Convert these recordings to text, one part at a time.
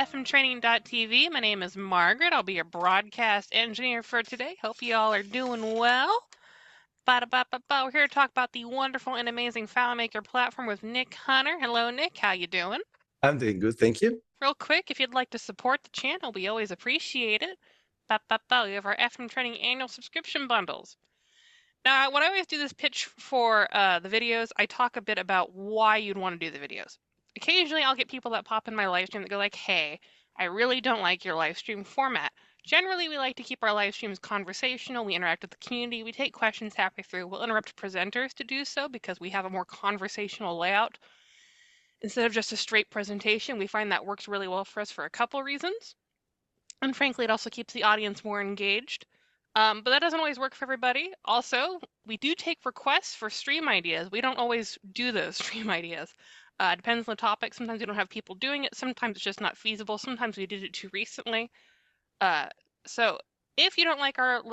fmtraining.tv. My name is Margaret. I'll be your broadcast engineer for today. Hope you all are doing well. We're here to talk about the wonderful and amazing FileMaker platform with Nick Hunter. Hello, Nick. How you doing? I'm doing good, thank you. Real quick, if you'd like to support the channel, we always appreciate it. We have our FM Training annual subscription bundles. Now, when I always do this pitch for the videos, I talk a bit about why you'd want to do the videos. Occasionally, I'll get people that pop in my live stream that go like, hey, I really don't like your live stream format. Generally, we like to keep our live streams conversational. We interact with the community. We take questions halfway through. We'll interrupt presenters to do so because we have a more conversational layout. Instead of just a straight presentation, we find that works really well for us for a couple reasons. And frankly, it also keeps the audience more engaged. But that doesn't always work for everybody. Also, we do take requests for stream ideas. We don't always do those stream ideas. Depends on the topic. Sometimes we don't have people doing it. Sometimes it's just not feasible. Sometimes we did it too recently. So if you don't like our,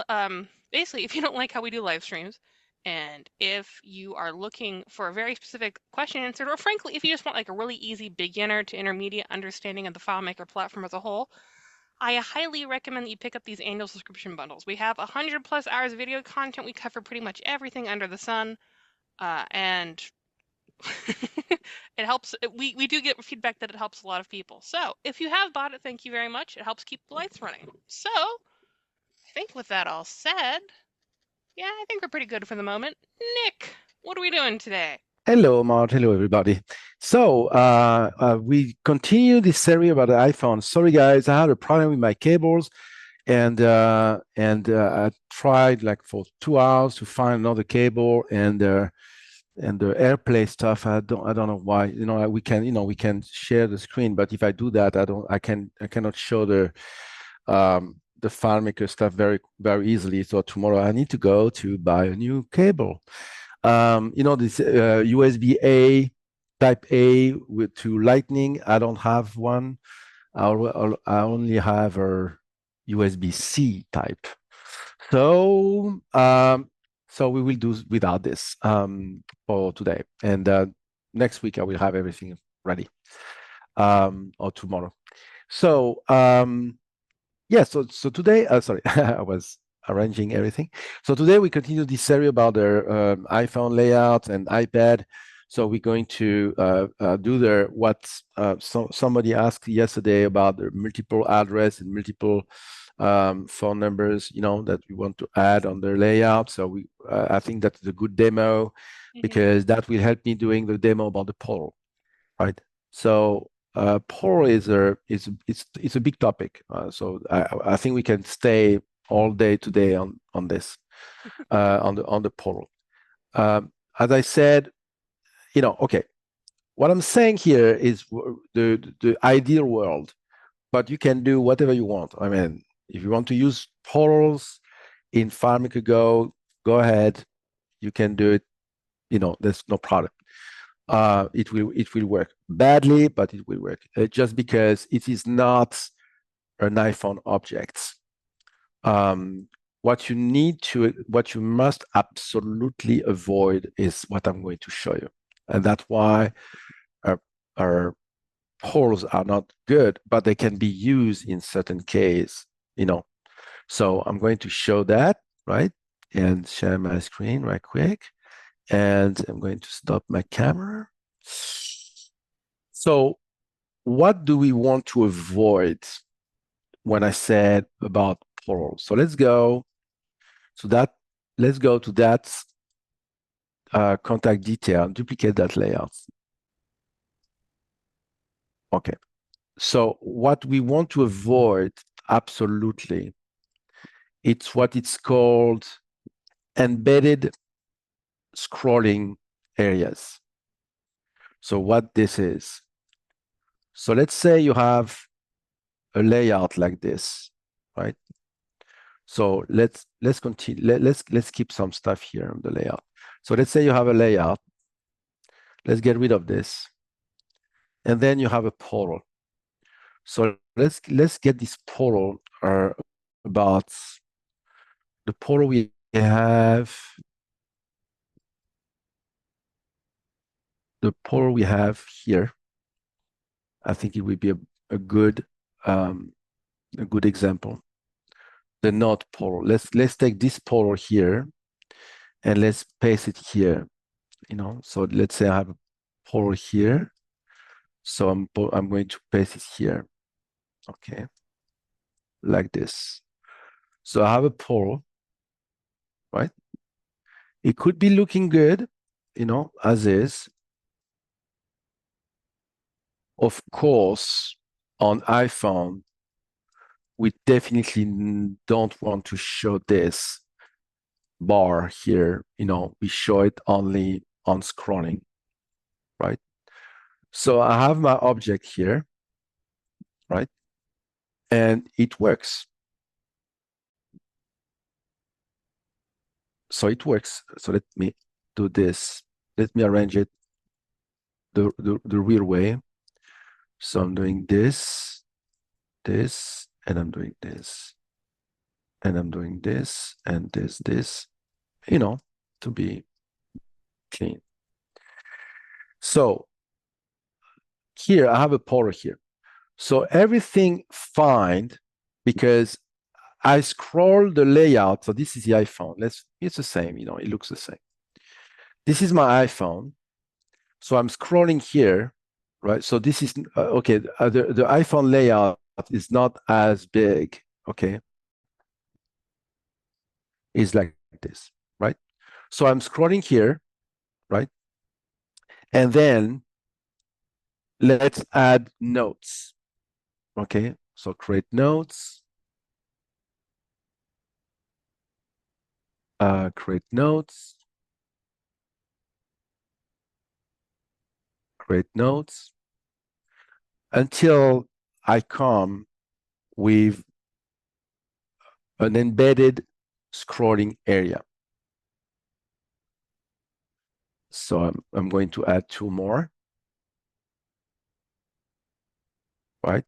basically, if you don't like how we do live streams, and if you are looking for a very specific question answered, or frankly, if you just want like a really easy beginner to intermediate understanding of the FileMaker platform as a whole, I highly recommend that you pick up these annual subscription bundles. We have 100+ hours of video content. We cover pretty much everything under the sun, and it helps. We do get feedback that it helps a lot of people. So if you have bought it, thank you very much. It helps keep the lights running. So I think with that all said, yeah, I think we're pretty good for the moment. Nick, what are we doing today? Hello, Mart. Hello, everybody. So we continue this series about the iPhone. Sorry, guys, I had a problem with my cables, and I tried like for 2 hours to find another cable, and the AirPlay stuff. I don't know why. We can share the screen, but if I do that, I cannot show the FileMaker stuff very easily. So tomorrow I need to go to buy a new cable. This USB-A type A to Lightning. I don't have one. I only have a USB-C type. So we will do without this for today. And next week I will have everything ready, or tomorrow. So yeah. So today, sorry, I was arranging everything. So today we continue this series about the iPhone layout and iPad. So we're going to do what somebody asked yesterday about the multiple address and multiple phone numbers, that we want to add on the layout. So I think that's a good demo, because that will help me doing the demo about the portal, right? So portal is a big topic. So I think we can stay all day today on this, on the portal. As I said, okay, what I'm saying here is the ideal world, but you can do whatever you want. I mean, if you want to use portals in FileMaker Go, go ahead. You can do it. There's no problem. It will work badly, but it will work, just because it is not an iPhone object. What you must absolutely avoid is what I'm going to show you, and that's why our portals are not good, but they can be used in certain case. So I'm going to show that, right, and share my screen right quick, and I'm going to stop my camera. So what do we want to avoid when I said about portals? So let's go to that contact detail, duplicate that layout. Okay. So what we want to avoid, absolutely, it's what it's called embedded scrolling areas. So what this is. So let's say you have a layout like this, right? So let's continue. Let's keep some stuff here on the layout. So let's say you have a layout. Let's get rid of this, and then you have a portal. So let's get this portal about the portal we have. The portal we have here. I think it would be a good a good example. The node polar. Let's take this polar here and let's paste it here. So let's say I have a polar here. So I'm going to paste it here. Okay, like this. So I have a polar, right? It could be looking good, as is. Of course, on iPhone, we definitely don't want to show this bar here. We show it only on scrolling, right? So I have my object here, right? And it works. So it works. So let me do this. Let me arrange it the real way. So I'm doing this, and I'm doing this, and I'm doing this, and this, to be clean. So here I have a polar here. So everything fine because I scroll the layout. So this is the iPhone. It's the same, it looks the same. This is my iPhone. So I'm scrolling here, right? So this is, okay, the iPhone layout is not as big, okay? It's like this, right? So I'm scrolling here, right? And then let's add notes, okay? So create notes, create notes, create notes, until I come with an embedded scrolling area. So I'm going to add 2 more, right?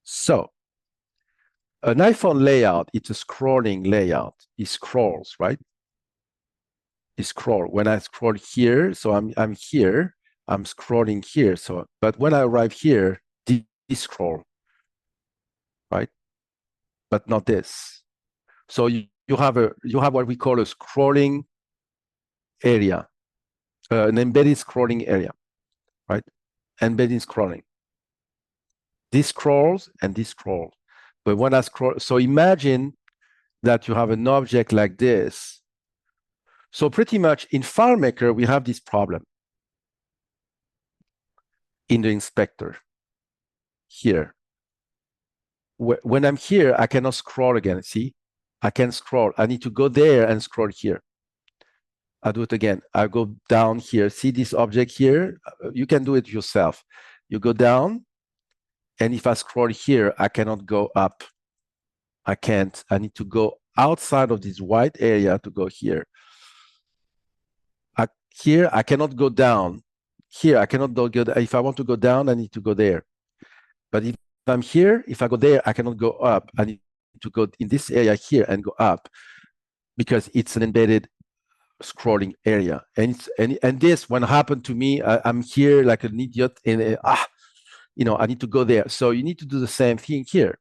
So an iPhone layout, it's a scrolling layout. It scrolls, right? It scroll. When I scroll here, so I'm here, I'm scrolling here. So, but when I arrive here, this scroll, right? But not this. So you have what we call a scrolling area, an embedded scrolling area, right? Embedded scrolling. This scrolls and this scrolls. But when I scroll, so imagine that you have an object like this. So pretty much in FileMaker, we have this problem in the inspector here. When I'm here, I cannot scroll again. See, I can scroll. I need to go there and scroll here. I'll do it again. I go down here. See this object here? You can do it yourself. You go down, and if I scroll here, I cannot go up. I can't. I need to go outside of this white area to go here. Here, I cannot go down. Here, I cannot go. If I want to go down, I need to go there. But if I'm here, if I go there, I cannot go up. I need to go in this area here and go up because it's an embedded scrolling area. And this, when happened to me, I'm here like an idiot, and I need to go there. So you need to do the same thing here.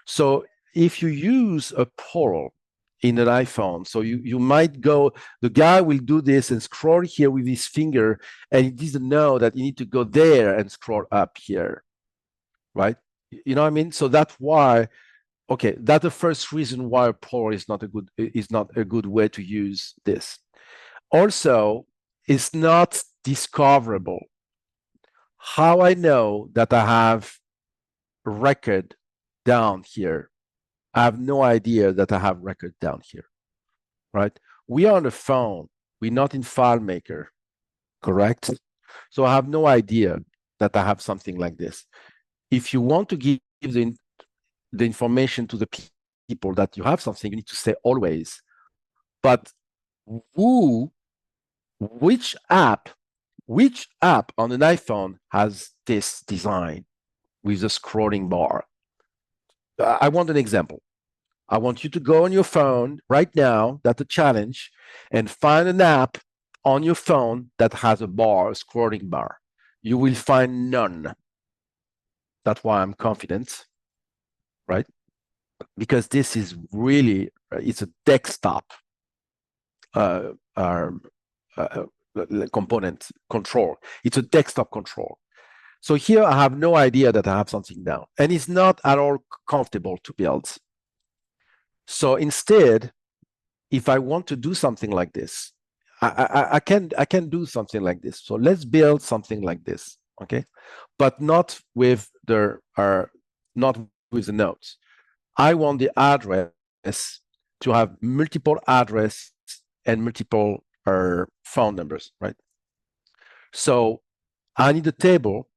So if you use a portal in an iPhone, so you might go, the guy will do this and scroll here with his finger, and he doesn't know that you need to go there and scroll up here, right? You know what I mean? So that's why, okay, that's the first reason why a portal is not a good way to use this. Also, it's not discoverable. How I know that I have a record down here? I have no idea that I have record down here, right? We are on the phone. We're not in FileMaker, correct? So I have no idea that I have something like this. If you want to give the information to the people that you have something, you need to say always. But which app on an iPhone has this design with a scrolling bar? I want an example. I want you to go on your phone right now, that's a challenge, and find an app on your phone that has a bar, a scrolling bar. You will find none. That's why I'm confident, right? Because this is really, it's a desktop uh, uh, uh, component control. It's a desktop control. So here I have no idea that I have something down, and it's not at all comfortable to build. So instead, if I want to do something like this, I can do something like this. So let's build something like this, okay? But not with the not with the nodes. I want the address to have multiple address and multiple phone numbers, right? So I need a table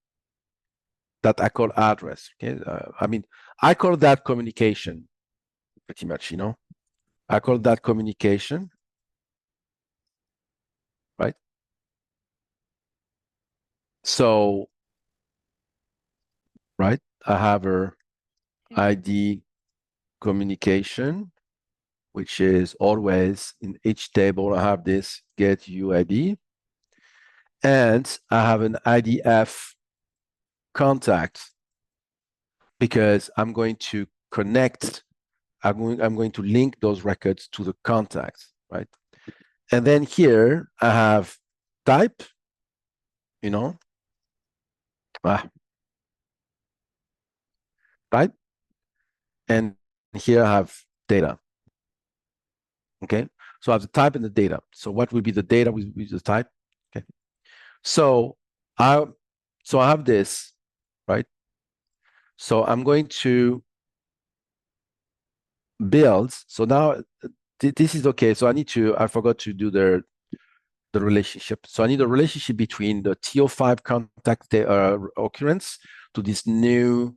that I call address. Okay, I mean I call that communication, pretty much. I call that communication, right? So, right, I have a ID communication, which is always in each table. I have this get UID, and I have an IDF contact because I'm going to connect. I'm going to link those records to the contacts, right? And then here I have type, you know, type, and here I have data. Okay, so I have the type and the data. So what will be the data with the type? Okay, so I have this, right? So I'm going to build. So now this is okay. So I forgot to do the relationship. So I need a relationship between the TO5 contact occurrence to this new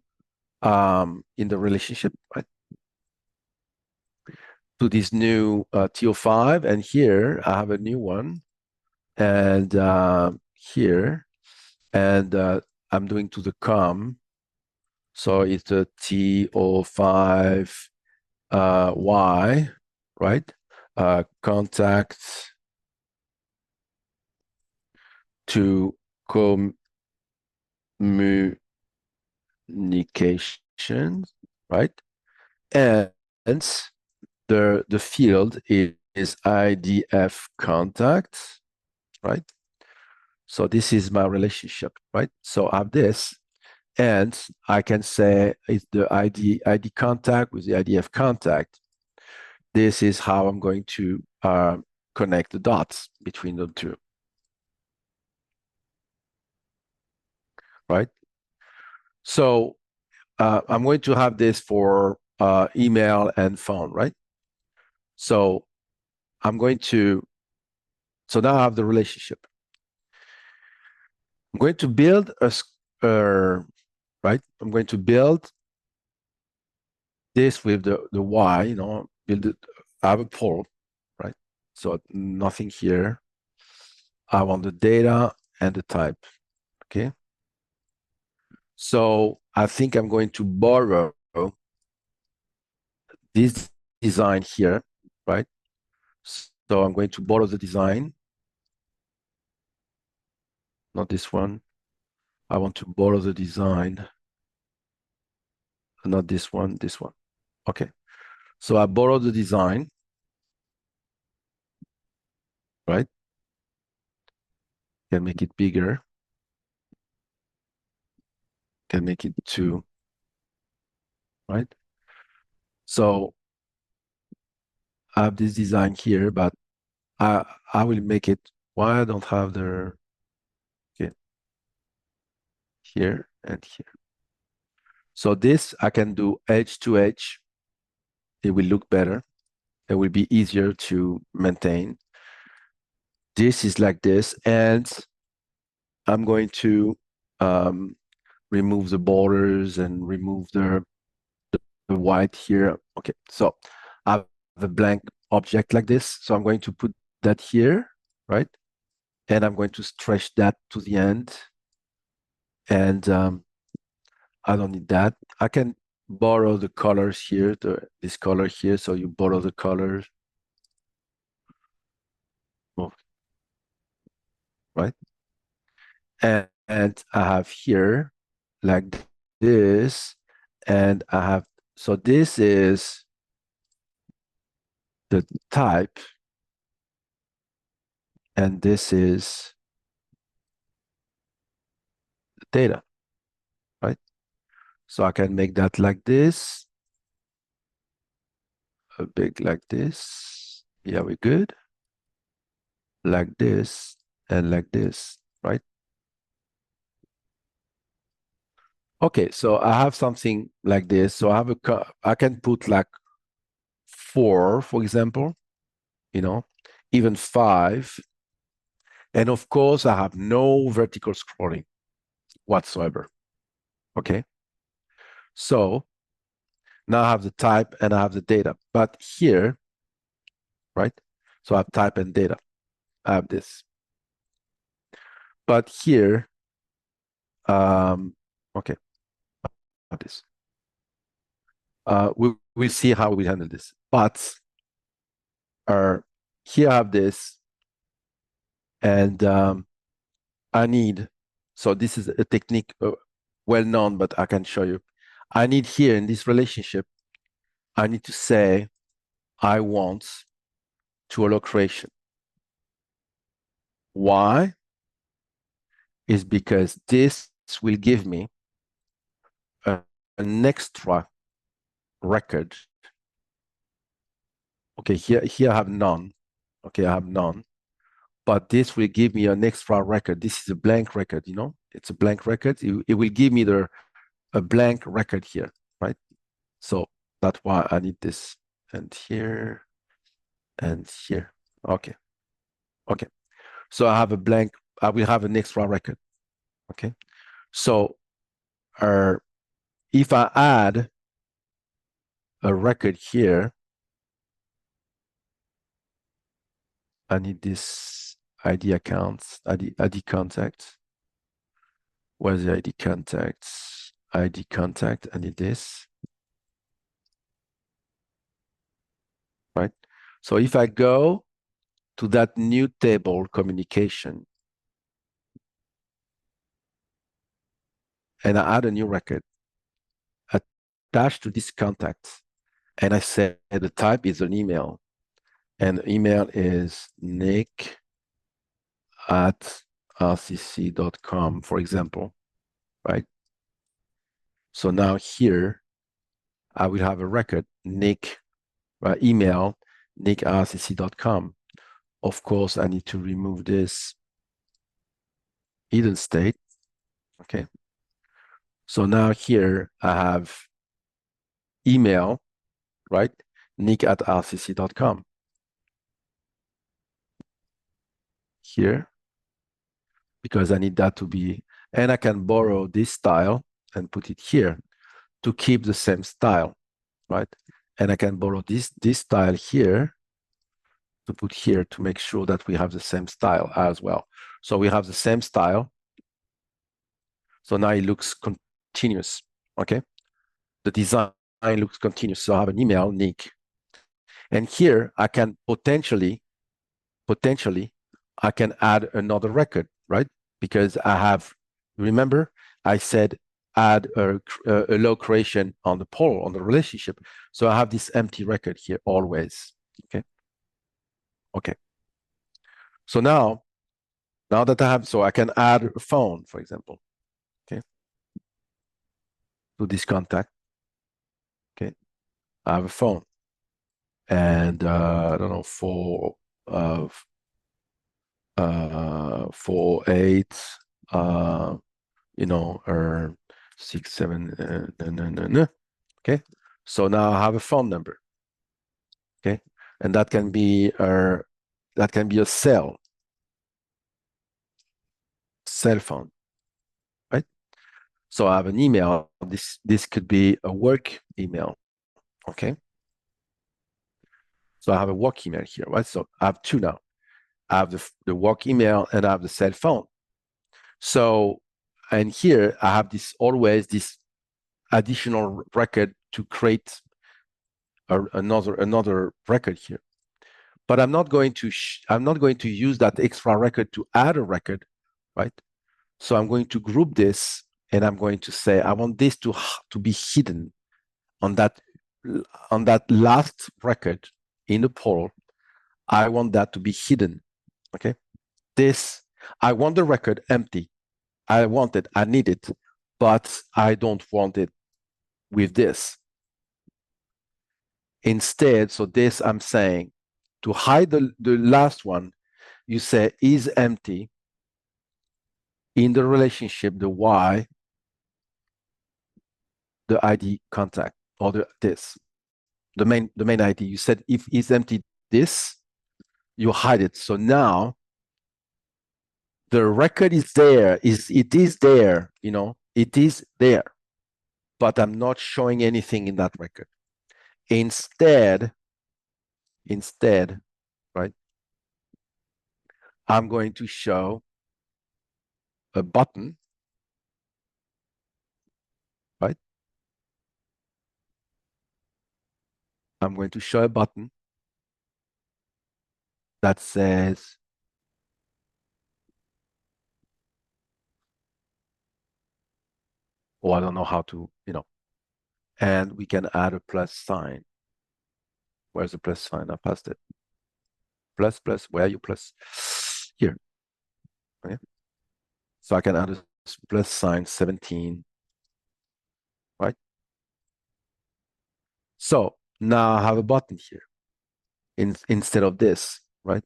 in the relationship, right? To this new TO5, and here I have a new one, and here, and I'm doing to the com. So it's a TO5 Y, right? Contact to communication, right? And the field is IDF contact, right? So this is my relationship, right? So I have this, and I can say it's the ID contact with the IDF contact. This is how I'm going to connect the dots between the two, right? So I'm going to have this for email and phone, right? So I'm going to, so now I have the relationship. I'm going to build right? I'm going to build this with the Y, build it, I have a poll, right? So nothing here. I want the data and the type, okay? So I think I'm going to borrow this design here, right? So I'm going to borrow the design, not this one. I want to borrow the design, not this one, this one. Okay. So I borrow the design, right? Can make it bigger. Can make it 2, right? So I have this design here, but I will make it. Why I don't have the okay, here and here. So this I can do edge to edge. It will look better. It will be easier to maintain. This is like this, and I'm going to remove the borders and remove the white here. Okay, so I have a blank object like this. So I'm going to put that here, right? And I'm going to stretch that to the end. And I don't need that. I can borrow the colors here, this color here. So you borrow the colors, oh, right? And I have here like this, and I have, so this is the type, and this is the data, right? So I can make that like this, a big like this. Yeah, we're good. Like this and like this, right? Okay, so I have something like this. So I have I can put like 4, for example, even 5. And of course, I have no vertical scrolling whatsoever. Okay. So now I have the type and I have the data. But here, right? So I have type and data. I have this. But here, okay, I have this. We'll see how we handle this. But here I have this, and I need, so this is a technique well known, but I can show you. I need here in this relationship, I need to say I want to allow creation. Why? Is because this will give me an extra record. Okay, here I have none. Okay, I have none. But this will give me an extra record. This is a blank record, It's a blank record. It will give me a blank record here, right? So that's why I need this. And here, and here. Okay. Okay. So I have a blank, I will have an extra record. Okay. So if I add a record here, I need this ID accounts, ID contacts. Where's the ID contacts? ID contact, I need this. Right? So if I go to that new table communication and I add a new record attached to this contact, and I say the type is an email, and the email is nick@rcc.com, for example, right? So now here, I will have a record, Nick, email, nick@rcc.com. Of course, I need to remove this hidden state. Okay. So now here I have email, right? nick@rcc.com. Here, because I need that to be, and I can borrow this style and put it here to keep the same style, right? And I can borrow this style here to put here to make sure that we have the same style as well. So we have the same style. So now it looks continuous, okay? The design looks continuous. So I have an email, Nick. And here I can potentially, I can add another record, right? Because I have, remember, I said add a low creation on the poll, on the relationship. So I have this empty record here always, okay? Okay. So now that I have, so I can add a phone, for example, okay, to this contact, okay? I have a phone, and I don't know, 448, or 67, okay? So now I have a phone number, okay? And that can be a cell phone, right? So I have an email. This could be a work email, okay? So I have a work email here, right? So I have two now. I have the work email and I have the cell phone. So, and here I have always this additional record to create another record here. But I'm not going to use that extra record to add a record, right? So I'm going to group this and I'm going to say, I want this to be hidden on that last record in the portal. I want that to be hidden. Okay. This, I want the record empty. I want it, I need it, but I don't want it with this. Instead, so this I'm saying, to hide the last one, you say is empty in the relationship, the Y, the ID contact, or the main ID. You said if is empty this, you hide it. So now the record is there, it is there, it is there, but I'm not showing anything in that record. Instead, right, I'm going to show a button, right? I'm going to show a button that says, oh, I don't know how to, and we can add a plus sign. Where's the plus sign? I passed it. Plus, where are you plus? Here. Okay. So I can add a plus sign 17, right? So now I have a button here instead of this, right?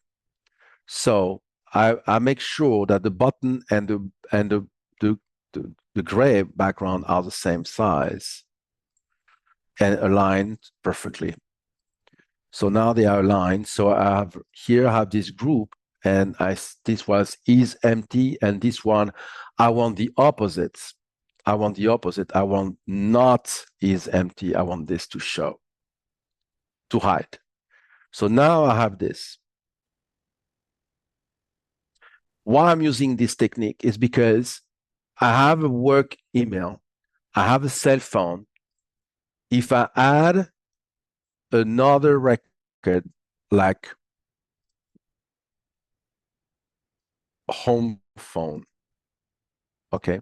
So I make sure that the button and the gray background are the same size and aligned perfectly. So now they are aligned. So I have this group, and this was is empty, and this one I want the opposite. I want the opposite. I want not is empty. I want this to show, to hide. So now I have this. Why I'm using this technique is because I have a work email, I have a cell phone. If I add another record like home phone, okay,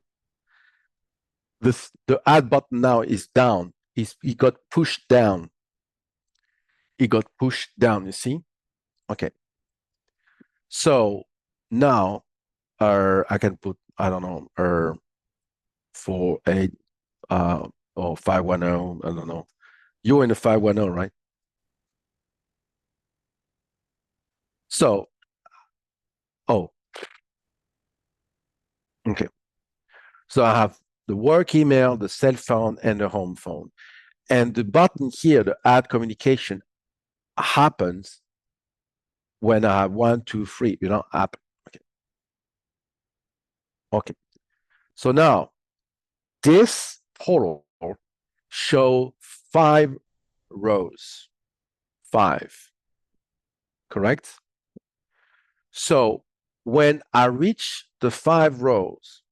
the add button now is down. It got pushed down. It got pushed down, you see? Okay. So now I can put, I don't know, 48 or 510, I don't know. You're in the 510, right? So, oh, okay. So I have the work email, the cell phone, and the home phone. And the button here, the add communication, happens when I have 1, 2, 3, app. Okay. Okay. So now this portal show 5 rows. 5. Correct? So when I reach the 5 rows,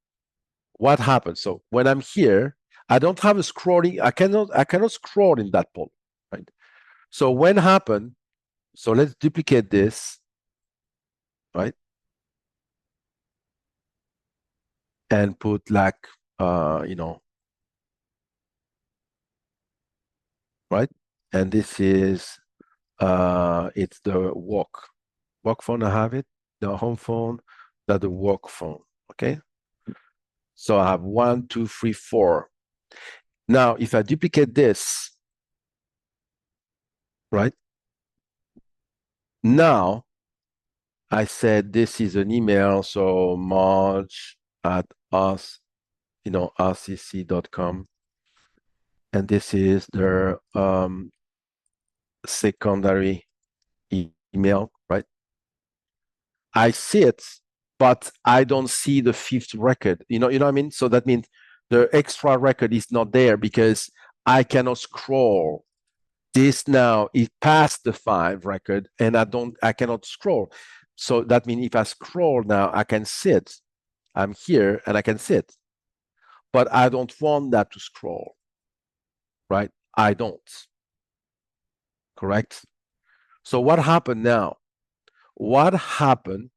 what happens? So when I'm here, I don't have a scrolling. I cannot scroll in that portal, right? So when happen, so let's duplicate this, right? And put like, right? And this is, it's the work phone. I have it, the home phone, that the work phone, okay? So I have 1, 2, 3, 4. Now, if I duplicate this, right? Now, I said this is an email, so Marge at us, rcc.com. And this is their secondary email, right? I see it, but I don't see the 5th record. You know what I mean? So that means the extra record is not there because I cannot scroll. This now is past the 5 record, and I cannot scroll. So that means if I scroll now, I can sit. I'm here and I can sit. But I don't want that to scroll, right? I don't. Correct? So what happened now? What happened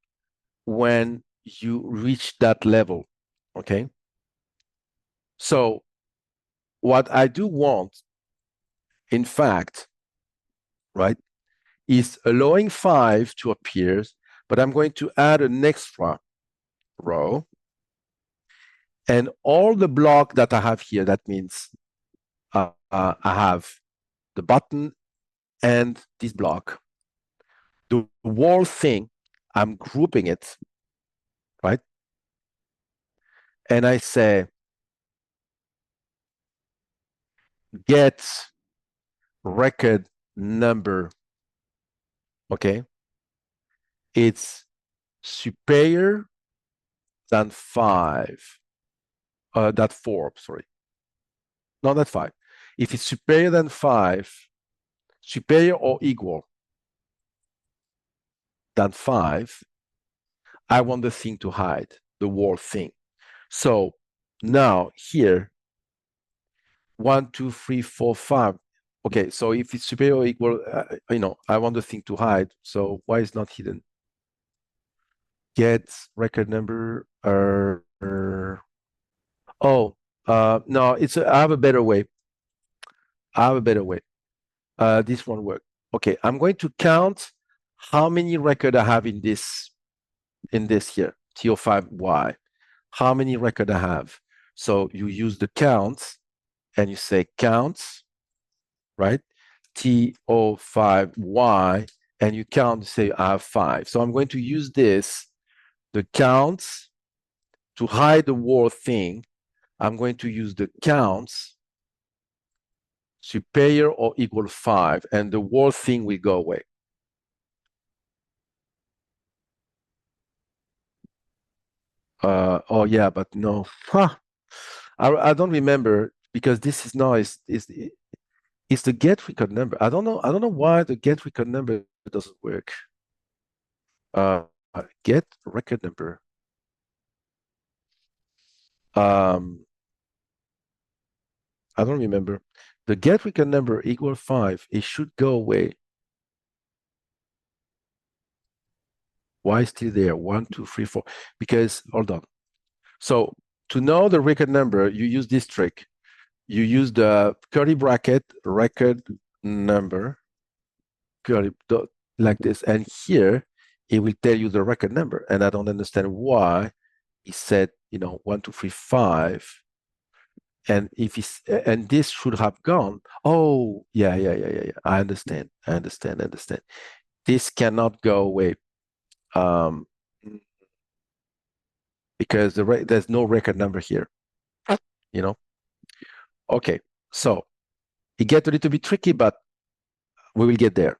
when you reach that level? Okay. So what I do want, in fact, right, is allowing 5 to appear, but I'm going to add an extra row. And all the block that I have here, that means I have the button and this block. The whole thing, I'm grouping it, right? And I say, get record number, okay? It's superior than 5, that 4, sorry. No, that's 5. If it's superior than 5, superior or equal than 5, I want the thing to hide, the whole thing. So now here, 1, 2, 3, 4, 5. Okay, so if it's superior or equal, I want the thing to hide. So why is not hidden? Get record number. No, I have a better way. This won't work. Okay, I'm going to count how many records I have in this here, TO5Y. How many records I have? So you use the count and you say counts, right? TO5Y, and you count, say I have 5. So I'm going to use this, the counts, to hide the whole thing. I'm going to use the counts superior or equal 5, and the whole thing will go away. Oh yeah, but no. I don't remember, because this is now is the get record number. I don't know why the get record number doesn't work. Get record number. I don't remember. The get record number equal 5. It should go away. Why still there? 1, 2, 3, 4. Because hold on. So to know the record number, you use this trick. You use the curly bracket record number, curly dot, like this, and here it will tell you the record number. And I don't understand why it said 1, 2, 3, 5. And if it's and this should have gone. Oh yeah. I understand. This cannot go away. Because there's no record number here. Okay, so it gets a little bit tricky, but we will get there.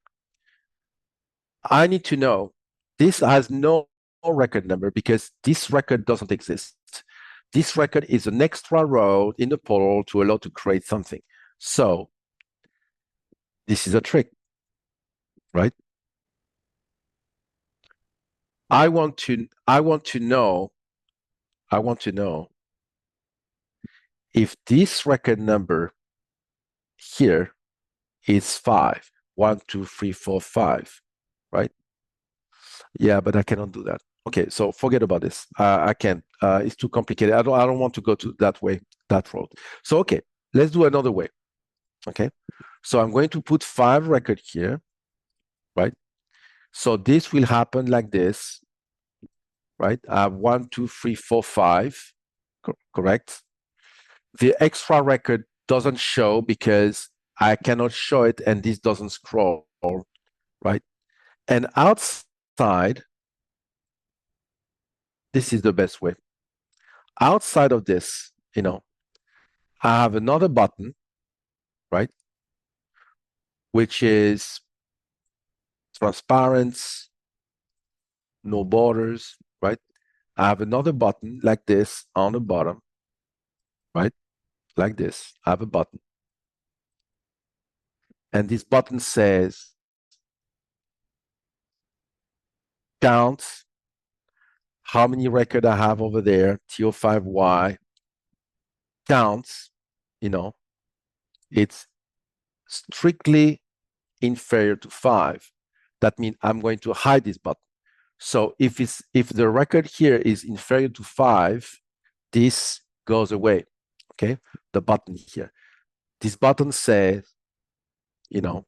I need to know this has no record number because this record doesn't exist. This record is an extra row in the portal to allow to create something. So this is a trick, right? I want to know if this record number here is 5. 1, 2, 3, 4, 5, right? Yeah, but I cannot do that. Okay, so forget about this. I can't. It's too complicated. I don't want to go to that road. So okay, let's do another way. Okay, so I'm going to put 5 record here, right? So this will happen like this, right? 1, 2, 3, 4, 5, correct? The extra record doesn't show because I cannot show it, and this doesn't scroll, right? And outside, this is the best way. Outside of this, I have another button, right? Which is transparent, no borders, right? I have another button like this on the bottom, right? Like this. I have a button. And this button says count how many records I have over there, TO5Y, counts, it's strictly inferior to 5. That means I'm going to hide this button. So if the record here is inferior to 5, this goes away. okay, the button here. This button says, you know,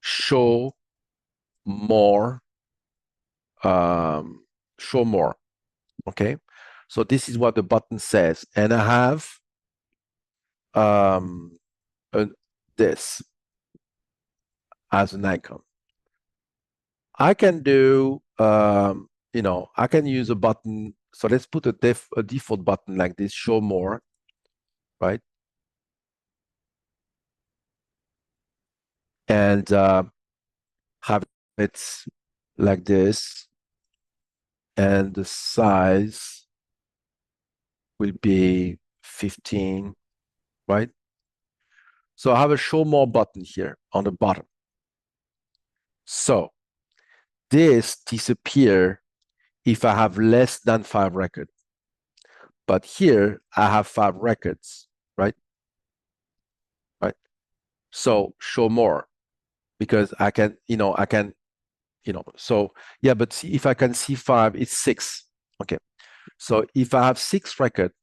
show more, show more, okay? So this is what the button says. And I have this as an icon. I can do, you know, I can use a button. So let's put a default button like this, show more, right? And have it like this. And the size will be 15, right? So I have a show more button here on the bottom. So this disappears if I have less than 5 records. But here I have 5 records, right? Right. So show more because I can, you know, so yeah, but see if I can see 5, it's 6. Okay. So if I have 6 records,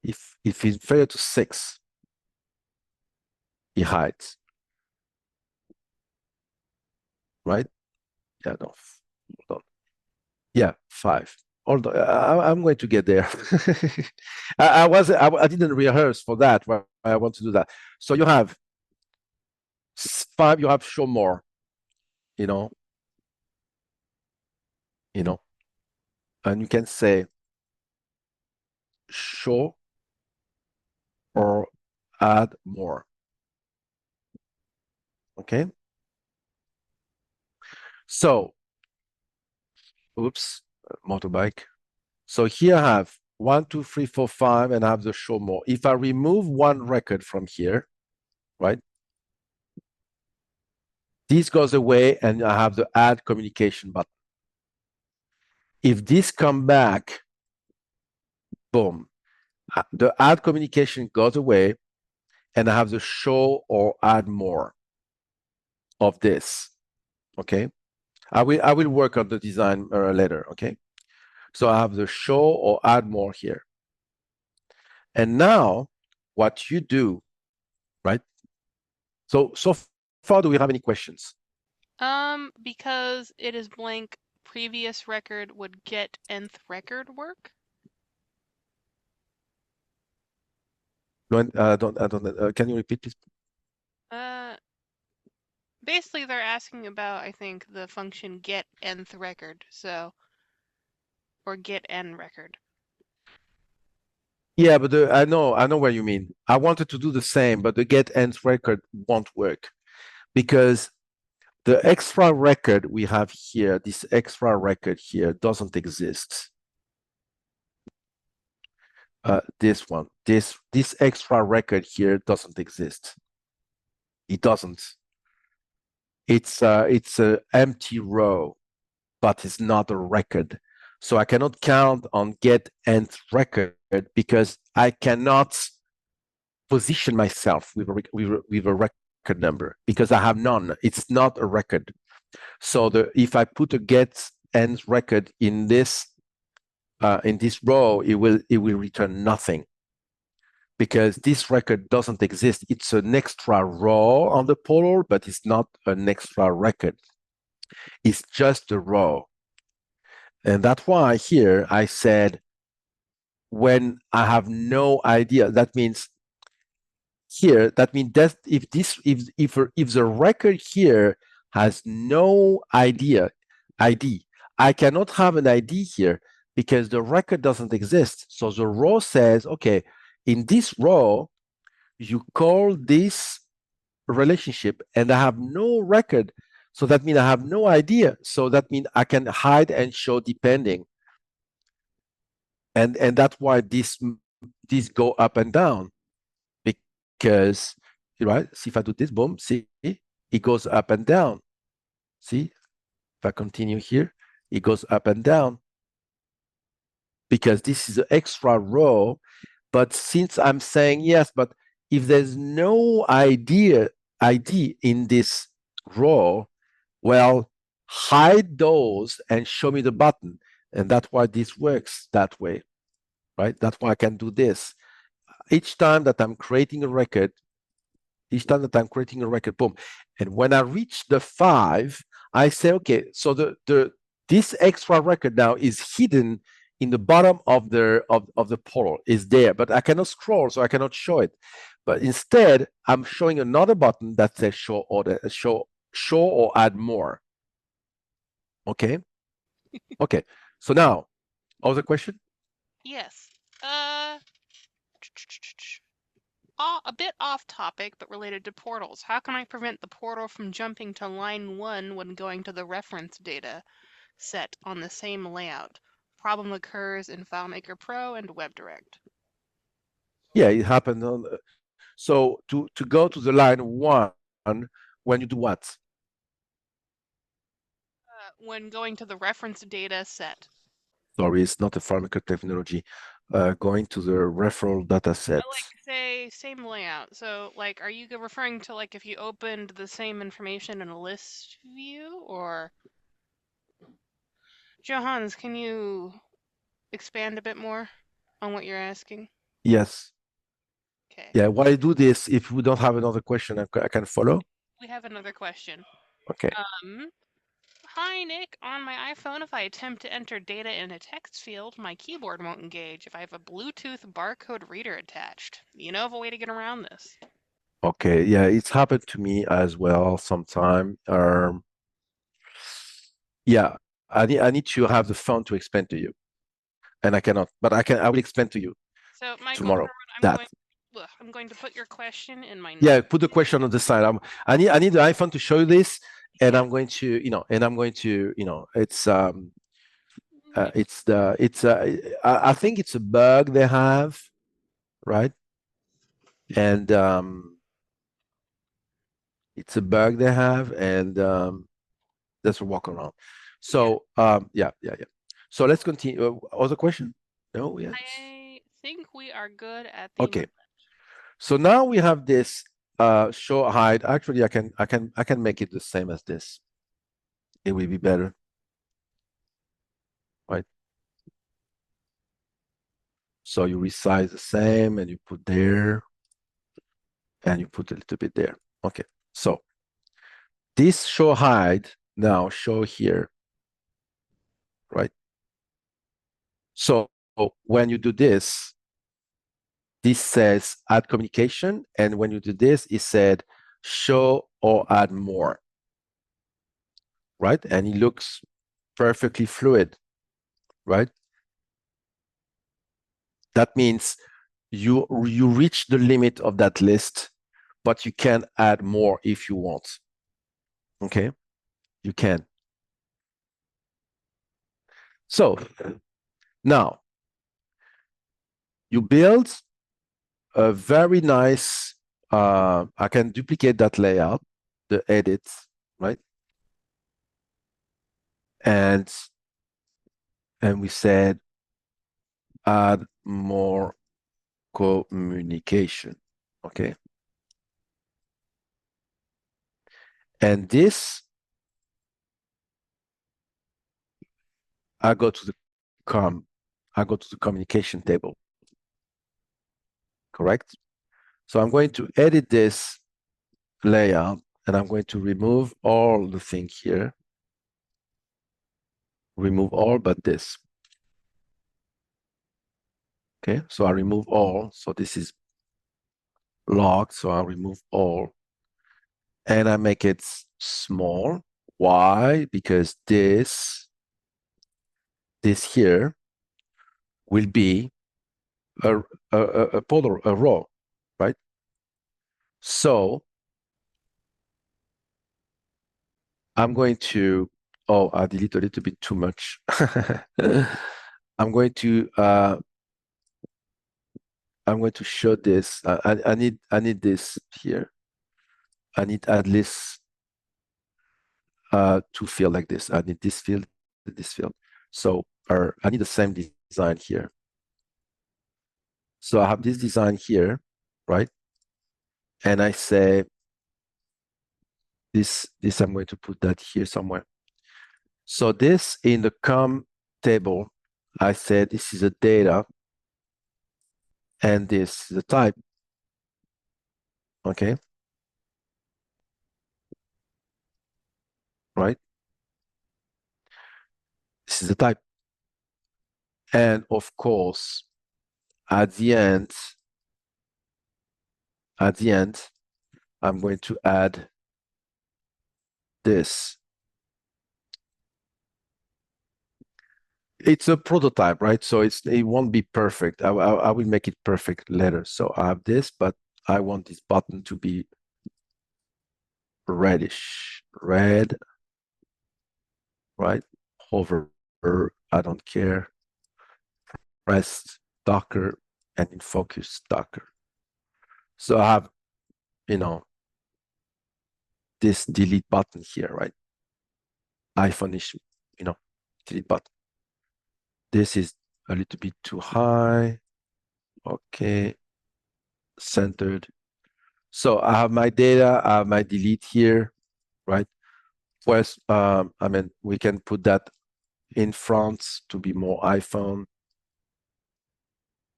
if it's inferior to 6, it hides. Right? Yeah, no. Hold on. Yeah, 5. Hold on. I'm going to get there. I didn't rehearse for that. But I want to do that. So you have 5. You have show more. You know, and you can say show or add more. Okay. So, oops, motorbike. So here I have 1, 2, 3, 4, 5, and I have the show more. If I remove 1 record from here, right? This goes away and I have the add communication button. If this come back, boom, the add communication goes away and I have the show or add more of this, okay? I will work on the design later, okay? So I have the show or add more here. And now what you do, right? So far, do we have any questions? Because it is blank, previous record would get nth record work? Can you repeat this? Basically they're asking about, I think, the function get nth record, so, or get n record. Yeah, but I know what you mean. I wanted to do the same, but the get nth record won't work because the extra record we have here, this extra record here, doesn't exist. This one, this extra record here doesn't exist. It doesn't. It's a empty row, but it's not a record. So I cannot count on get nth record because I cannot position myself with a record number because I have none. It's not a record. So if I put a get nth record in this row, it will return nothing because this record doesn't exist. It's an extra row on the portal, but it's not an extra record. It's just a row. And that's why here I said when I have no idea, that means here, that means that if the record here has no ID, I cannot have an ID here because the record doesn't exist. So the row says, okay, in this row, you call this relationship and I have no record. So that means I have no idea. So that means I can hide and show depending. And that's why these go up and down. Because, right, see if I do this, boom, see, it goes up and down. See, if I continue here, it goes up and down. Because this is an extra row. But since I'm saying yes, but if there's no ID in this row, well, hide those and show me the button. And that's why this works that way, right? That's why I can do this. Each time that I'm creating a record, boom. And when I reach the 5, I say, okay, so this extra record now is hidden in the bottom of the portal, is there, but I cannot scroll, so I cannot show it. But instead, I'm showing another button that says show or add more. Okay. Okay. So now, other question? Yes. A bit off topic, but related to portals. How can I prevent the portal from jumping to line 1 when going to the reference data set on the same layout? Problem occurs in FileMaker Pro and WebDirect. Yeah, it happened on. So to go to the line 1, when you do what? When going to the reference data set. Sorry, it's not a FileMaker technology. Going to the referral data set. Like, say, same layout. So, like, are you referring to, like, if you opened the same information in a list view, or? Johannes, can you expand a bit more on what you're asking? Yes. Okay. Yeah, why I do this, if we don't have another question, I can follow. We have another question. Okay. Hi, Nick. On my iPhone, if I attempt to enter data in a text field, my keyboard won't engage if I have a Bluetooth barcode reader attached. You know of a way to get around this? Okay. Yeah, it's happened to me as well sometime. Yeah, I need to have the phone to explain to you, and I cannot, but I will explain to you So, Michael tomorrow. Herman, That. I'm going to put your question in my Yeah, notes. put the question on the side. I need the iPhone to show you this, and Yeah. I'm going to, I think it's a bug they have, right? And it's a bug they have, and that's a workaround. So yeah. So let's continue. Other question? No, yes. I think we are good at the Okay. moment. So now we have this show hide. Actually, I can make it the same as this. It will be better, right? So you resize the same, and you put there, and you put a little bit there. Okay. So this show hide now show here, right? So when you do this, this says add communication, and when you do this, it said show or add more, right? And it looks perfectly fluid, right? That means you reach the limit of that list, but you can add more if you want. Okay, you can. So now you build a very nice. I can duplicate that layout, the edits, right? And we said add more communication. Okay. And this, I go to the communication table. Correct? So I'm going to edit this layout, and I'm going to remove all the thing here. Remove all but this. Okay, so I remove all. So this is locked, so I'll remove all. And I make it small. Why? Because this here will be a row, right? So I'm going to, I deleted a little bit too much. I'm going to show this. I need this here. I need at least two field like this. I need this field, this field. So I need the same design here. So I have this design here, right? And I say this I'm going to put that here somewhere. So this in the table, I said this is a data and this is the type. Okay. Right? This is the type. And of course, at the end, I'm going to add this. It's a prototype, right? So it won't be perfect. I will make it perfect later. So I have this, but I want this button to be reddish, red, right? Hover, I don't care. Press darker and in focus darker. So I have, this delete button here, right? iPhone issue, delete button. This is a little bit too high. Okay, centered. So I have my data, I have my delete here, right? First, we can put that in front to be more iPhone,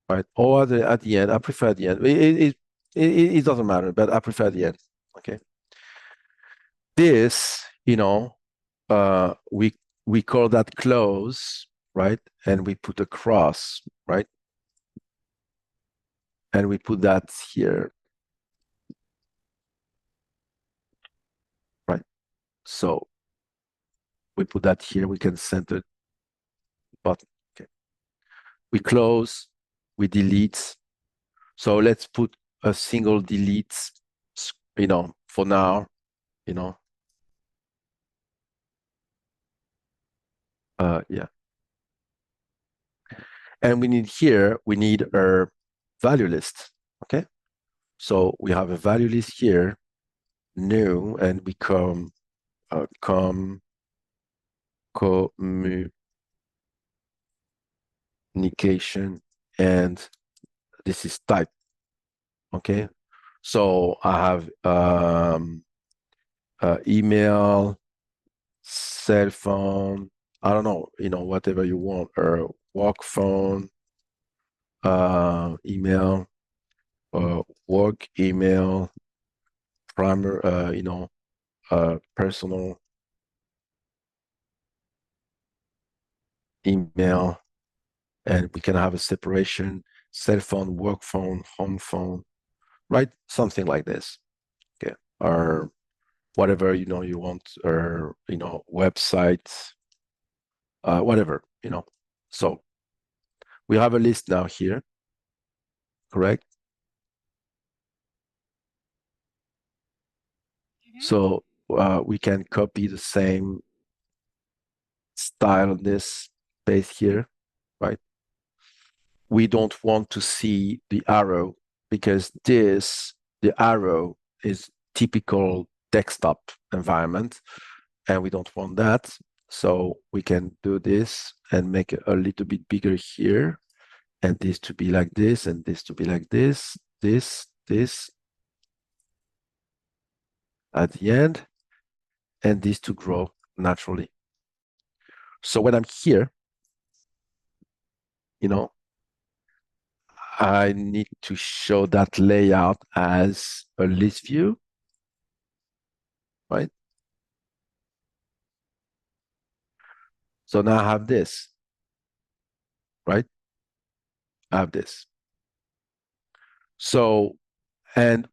right? Or at the end, I prefer the end. It doesn't matter, but I prefer the end. Okay. This, we call that close, right? And we put a cross, right? And we put that here, right? So we put that here. We can center the button. Okay. We close. We delete. So let's put a single delete, for now, yeah. And we need our value list, okay? So we have a value list here, new, and we communication, and this is type, okay? So I have email, cell phone, I don't know, whatever you want, or work phone, email, work email, primary, personal email, and we can have a separation, cell phone, work phone, home phone, right? Something like this, okay? Or whatever, you want, or, websites, whatever, So we have a list now here, correct? So we can copy the same style of this, paste here, right? We don't want to see the arrow because the arrow is typical desktop environment, and we don't want that. So we can do this and make it a little bit bigger here, and this to be like this, and this to be like this, this at the end, and this to grow naturally. So when I'm here, I need to show that layout as a list view, right? So now I have this, right? I have this. So, and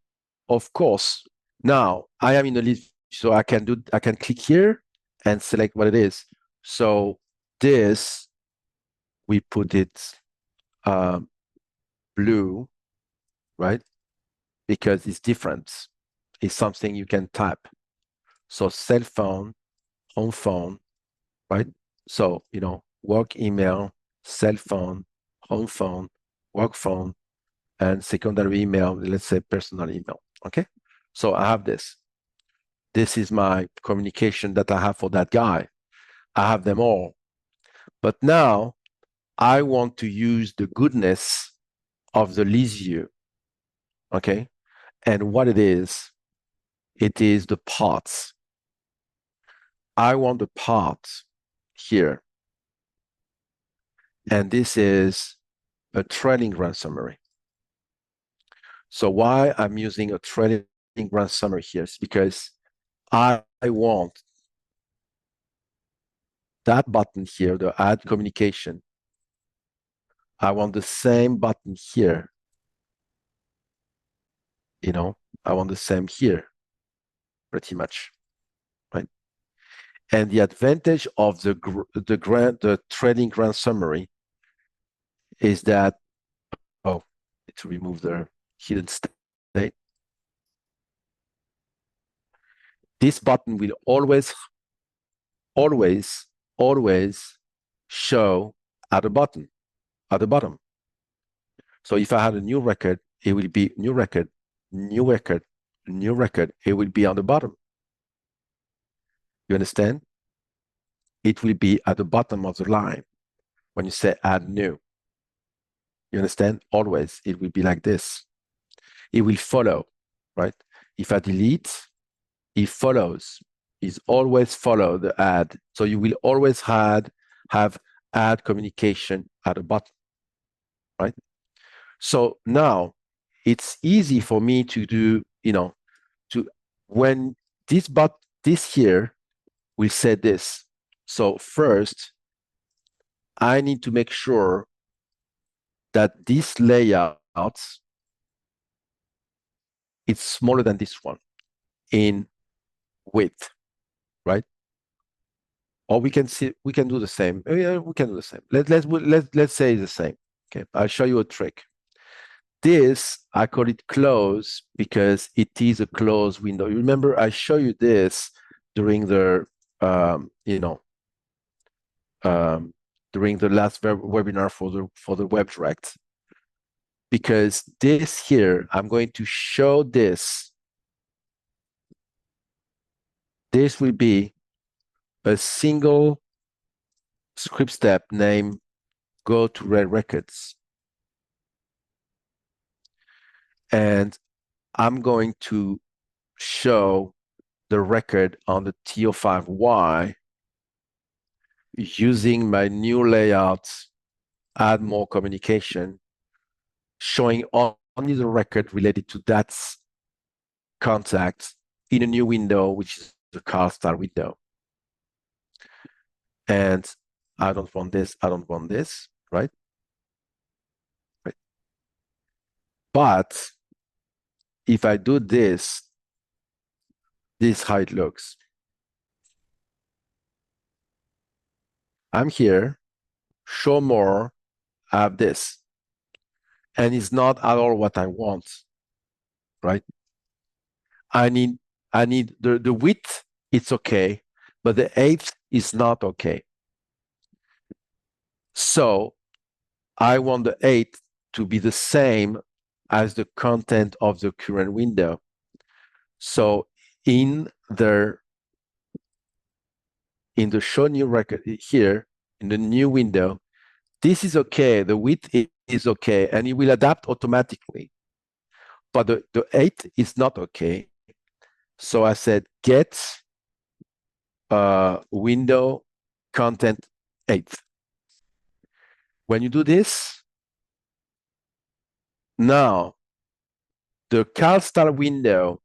of course, now I am in the list, so I can click here and select what it is. So this, we put it blue, right? Because it's different. It's something you can type. So cell phone, home phone, right? So, work email, cell phone, home phone, work phone, and secondary email, let's say personal email, okay? So I have this. This is my communication that I have for that guy. I have them all. But now I want to use the goodness of the list view, okay? And what it is the parts. I want the parts here. and this is a trailing run summary. So why I'm using a trailing run summary here is because I want that button here, the add communication. I want the same button here. You know, I want the same here, pretty much, right? And the advantage of the trailing run summary is that, oh, need to remove the hidden state. This button will always show at the bottom. So if I had a new record, it will be new record, new record, new record. It will be on the bottom. You understand? It will be at the bottom of the line when you say add new. You understand? Always, it will be like this. It will follow, right? If I delete, it follows. It's always follow the add. So you will always have add communication at the bottom, right? So now it's easy for me to do, when this here will say this. So first, I need to make sure that this layout is smaller than this one in width, right? Or we can do the same. Yeah, we can do the same. Let's say the same. Okay, I'll show you a trick. This, I call it close because it is a closed window. You remember I show you this during the during the last webinar for the web direct. Because this here, I'm going to show this. This will be a single script step named go to read records. And I'm going to show the record on the TO5Y using my new layout, add more communication, showing only the record related to that contact in a new window, which is the car style window. And I don't want this, right? Right. But if I do this, this is how it looks. I'm here, show more, I have this. And it's not at all what I want, right? I need the width, it's okay, but the 8th is not okay. So I want the 8th to be the same as the content of the current window. So in the show new record here, in the new window, this is okay, the width is okay, and it will adapt automatically. But the 8th is not okay. So I said get window content 8th. When you do this, now the CalStar window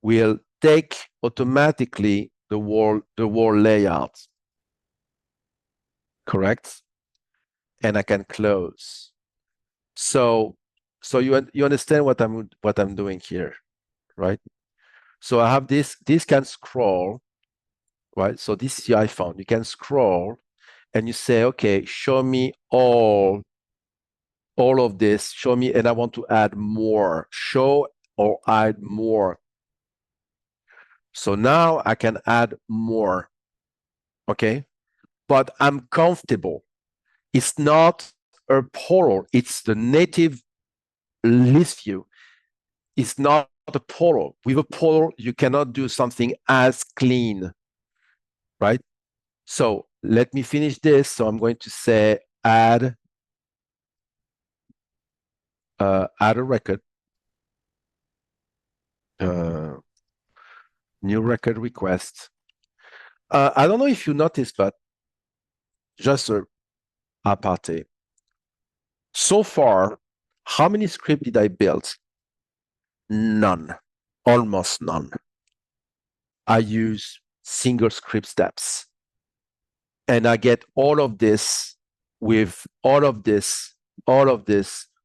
will take automatically the wall layout, correct? And I can close. So you understand what I'm doing here, right? So I have this can scroll, right? So this is your iPhone. You can scroll and you say, okay, show me all of this, show me, and I want to add more, show or add more. So now I can add more, okay? But I'm comfortable. It's not a portal, it's the native list view. It's not a portal. With a portal, you cannot do something as clean, right? So let me finish this. So I'm going to say add a record, new record request. I don't know if you noticed, but just aparte. So far, how many scripts did I build? None, almost none. I use single script steps. And I get all of this with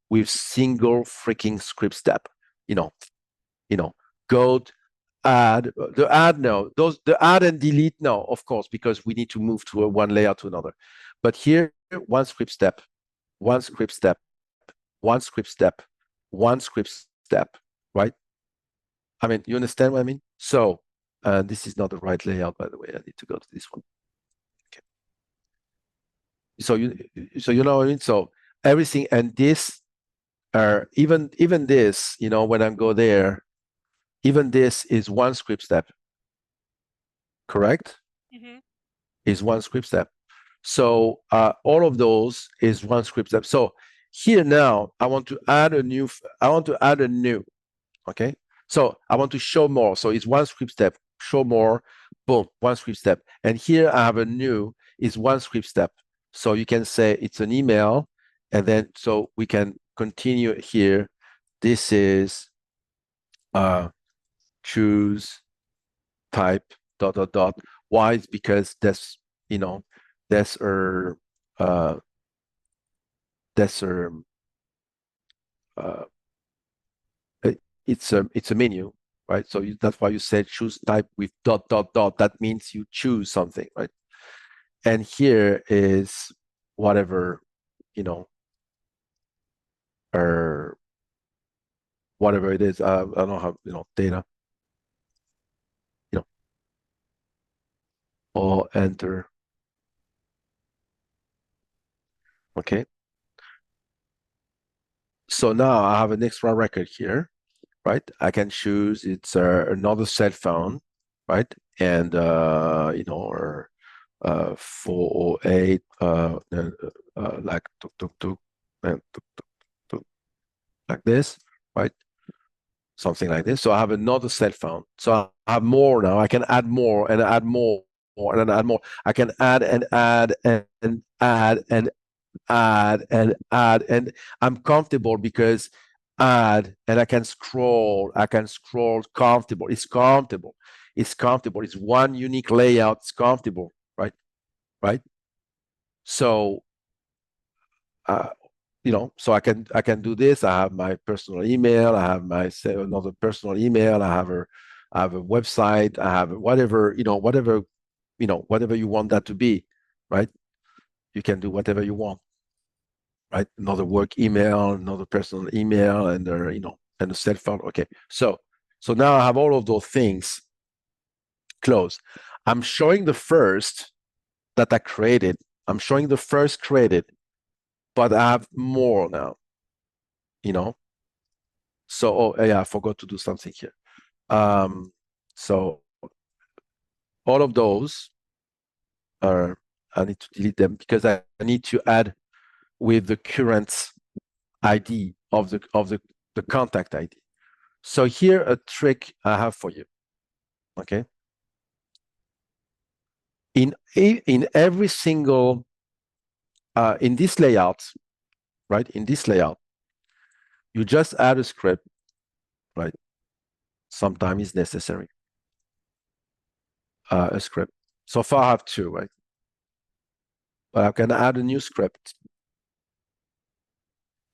with single freaking script step. Go add the add and delete, no, of course, because we need to move to one layer to another. But here, one script step, one script step, one script step, one script step, right? I mean, you understand what I mean? So this is not the right layout, by the way. I need to go to this one. Okay. So you know what I mean? So everything, and this, even this, when I go there, even this is one script step, correct? Mm-hmm. Is one script step. So all of those is one script step. So here now, I want to add a new, okay? So I want to show more. So it's one script step, show more, boom, one script step. And here I have a new, is one script step. So you can say it's an email, and then so we can continue here. This is choose type ... Why? It's because that's that's our that's our it's a menu, right? So that's why you said choose type with ... That means you choose something, right? And here is whatever, or whatever it is. I don't have, data, or enter. Okay. So now I have an extra record here, right? I can choose it's another cell phone, right? And or 408 like tuk tuk tuk and tuk tuk tuk, like this, right? Something like this. So I have another cell phone. So I have more now. I can add more and add more and then add more. I can add and add and add and add and add, and I'm comfortable because add, and I can scroll comfortable. It's comfortable. It's one unique layout. It's comfortable, right? So so I can do this. I have my personal email, I have my another personal email, I have a website, I have whatever whatever you want that to be, right? You can do whatever you want, right? Another work email, another personal email, and and a cell phone. Okay, so now I have all of those things closed. I'm showing the first that I created. I'm showing the first created, but I have more now. So yeah, I forgot to do something here. So all of those are, I need to delete them because I need to add with the current ID of the contact ID. So here a trick I have for you. Okay. In every single in this layout, right? In this layout, you just add a script, right? Sometimes it's necessary. A script. So far I have two, right? But I can add a new script.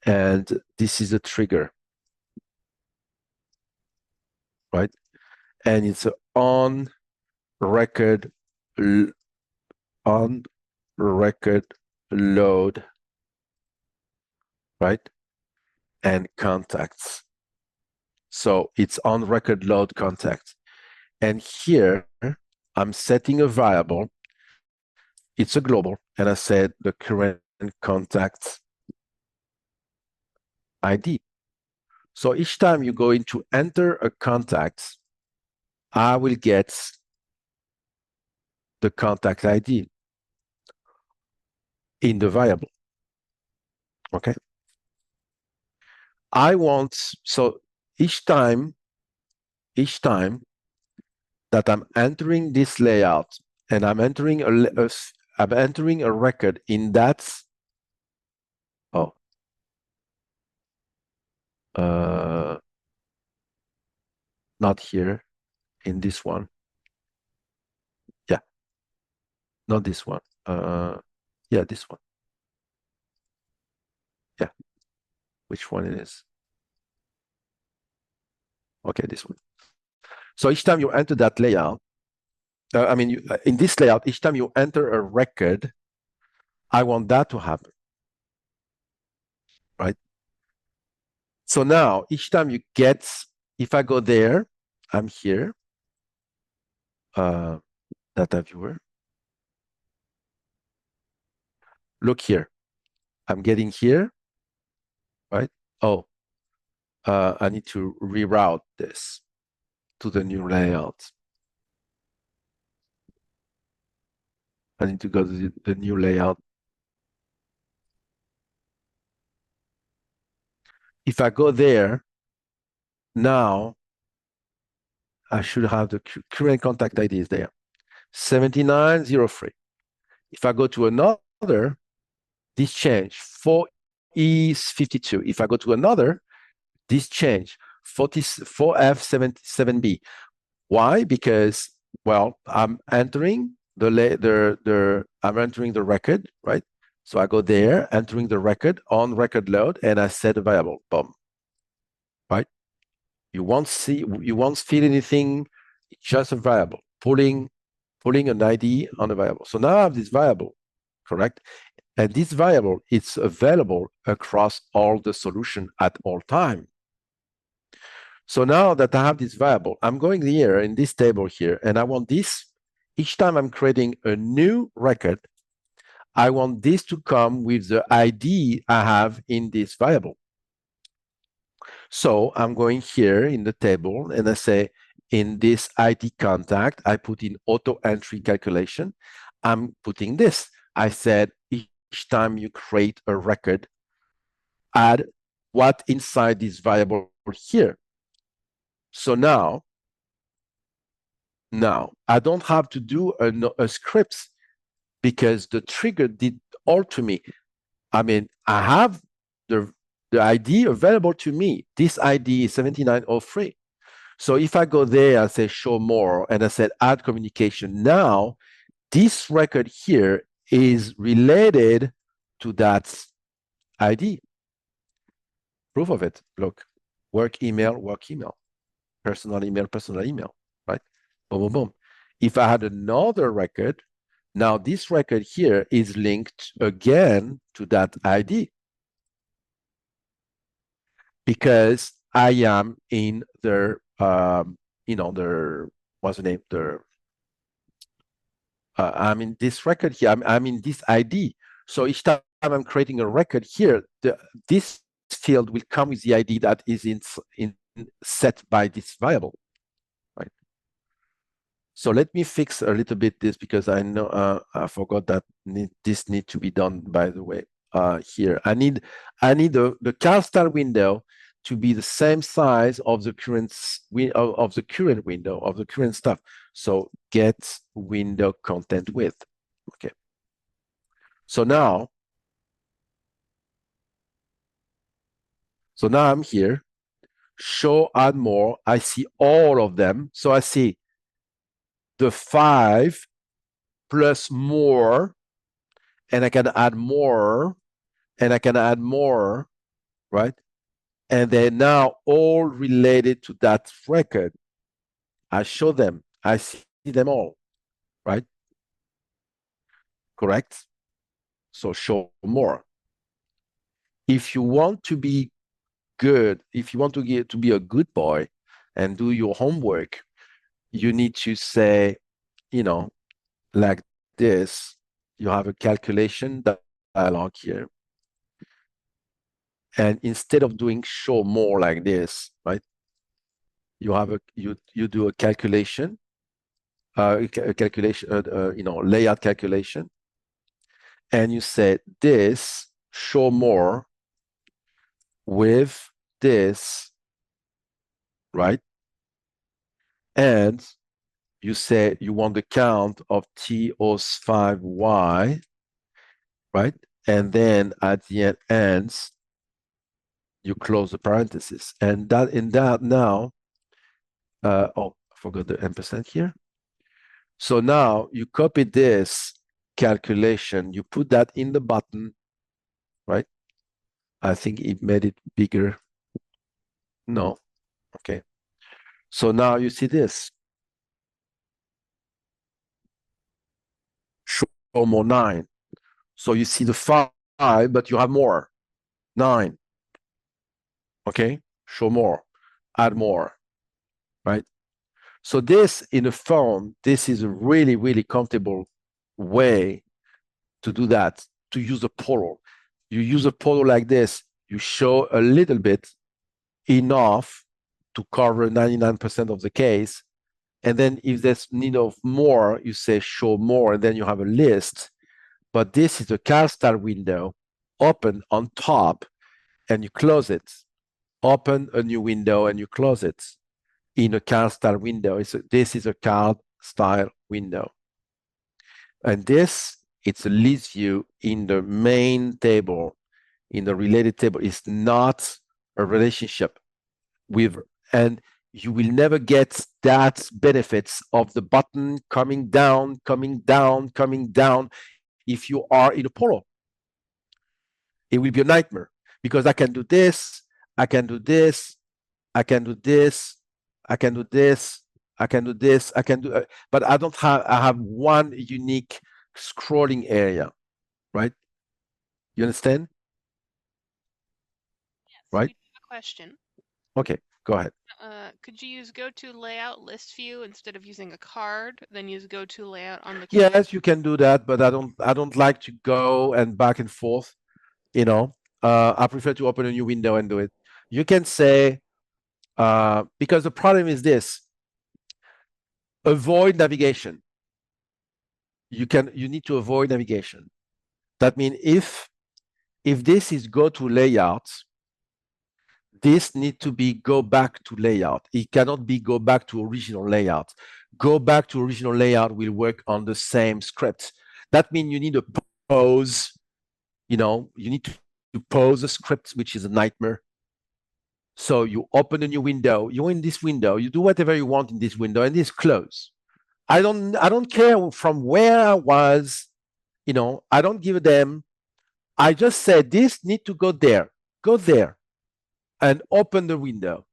And this is a trigger, right? And it's on record load, right? And contacts. So it's on record load contacts. And here I'm setting a variable. It's a global, and I said the current contacts ID. So each time you go into enter a contact, I will get the contact ID in the variable. Okay. I want, so each time that I'm entering this layout and I'm entering a record in that not here, in this one. Yeah, not this one. Yeah, this one. Yeah, which one it is? Okay, this one. So each time you enter that layout, in this layout, each time you enter a record, I want that to happen, right? So now, each time you get, if I go there, I'm here, data viewer. Look here, I'm getting here, right? Oh, I need to reroute this to the new layout. I need to go to the new layout. If I go there, now I should have the current contact ID is there, 7903. If I go to another, this change, 4E52. If I go to another, this change, 4F77B. Why? Because, well, I'm entering I'm entering the record, right? So I go there, entering the record on record load, and I set a variable, boom, right? You won't feel anything, it's just a variable, pulling an ID on a variable. So now I have this variable, correct? And this variable is available across all the solution at all time. So now that I have this variable, I'm going here in this table here, and I want this, each time I'm creating a new record, I want this to come with the ID I have in this variable. So I'm going here in the table, and I say, in this ID contact, I put in auto entry calculation. I'm putting this. I said, each time you create a record, add what inside this variable here. So now I don't have to do a script because the trigger did all to me. I mean, I have the ID available to me. This ID is 7903. So if I go there and say show more, and I said add communication, now this record here is related to that ID. Proof of it, look, work email, personal email, right? Boom, boom, boom. If I had another record, now this record here is linked again to that ID because I am in the, what's the name? I'm in this record here. I'm in this ID. So each time I'm creating a record here, this field will come with the ID that is set by this variable, right? So let me fix a little bit this because I know I forgot that this needs to be done, by the way. Here, I need the CalStar window to be the same size of the current window of the current stuff. So get window content width. Okay. So now I'm here. Show add more. I see all of them. So I see the 5 plus more, and I can add more, and I can add more, right? And they're now all related to that record. I show them. I see them all, right? Correct? So show more. If you want to be good, if you want to be a good boy and do your homework, you need to say, like this. You have a calculation dialog here. And instead of doing show more like this, right? You have you do a calculation, layout calculation, and you say this show more with this, right? And you say you want the count of TOS5Y, right? And then at the end ends you close the parenthesis. And that in that now, oh, I forgot the ampersand here. So now you copy this calculation, you put that in the button, right? I think it made it bigger. No, okay. So now you see this. Show more 9. So you see the 5, but you have more. 9. Okay, show more, add more, right? So this in a phone, this is a really, really comfortable way to do that, to use a portal. You use a portal like this, you show a little bit, enough to cover 99% of the case. And then if there's need of more, you say show more, and then you have a list. But this is a CalStyle window, open on top, and you close it. Open a new window and you close it in a CalStyle window. This is a CalStyle window. And this, it's a list view in the main table, in the related table. It's not a relationship with, and you will never get that benefits of the button coming down, coming down, coming down if you are in a portal. It will be a nightmare because I can do this, I can do this, I can do this, I can do this, I can do this, I can do, but I don't have, I have one unique scrolling area, right? You understand? Yes, Right? we have a question. Okay, go ahead. Could you use go to layout list view instead of using a card, then use go to layout on the keyboard? Yes, you can do that, but I don't like to go and back and forth. You know, I prefer to open a new window and do it. You can say, because the problem is this: avoid navigation. You need to avoid navigation. That means if this is go to layout, this need to be go back to layout. It cannot be go back to original layout. Go back to original layout will work on the same script. That means you need a pause. You know, you need to pause a script, which is a nightmare. So you open a new window, you're in this window, you do whatever you want in this window, and it's closed. I don't care from where I was, you know, I don't give a damn. I just said this need to go there, and open the window.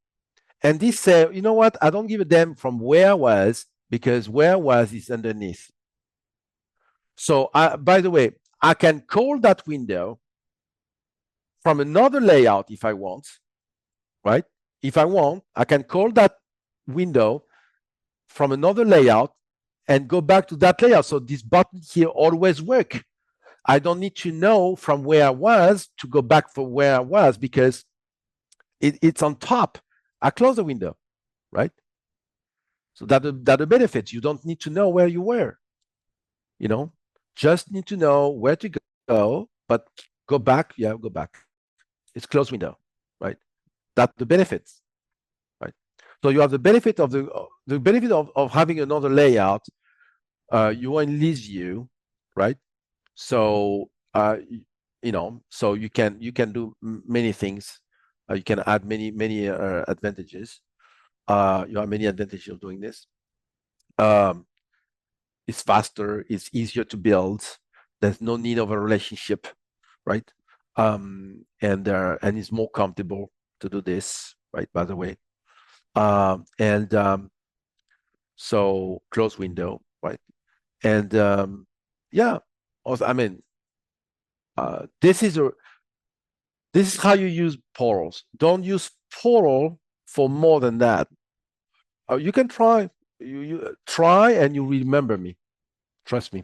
And this said, you know what? I don't give a damn from where I was, because where I was is underneath. So by the way, I can call that window from another layout if I want, right? If I want, I can call that window from another layout and go back to that layout. So this button here always work. I don't need to know from where I was to go back from where I was because it's on top. I close the window, right? So that the benefits. You don't need to know where you were. You know, just need to know where to go, but go back. Yeah, go back. It's closed window, right? That's the benefits, right? So you have the benefit of of having another layout. You are in list view, right? So you know, so you can do many things. You can add many advantages. You have many advantages of doing this. It's faster. It's easier to build. There's no need of a relationship, right? And it's more comfortable to do this, right? By the way, so close window, right? And yeah, also, I mean, this is how you use portals. Don't use portal for more than that. You can try. You try and you remember me. Trust me.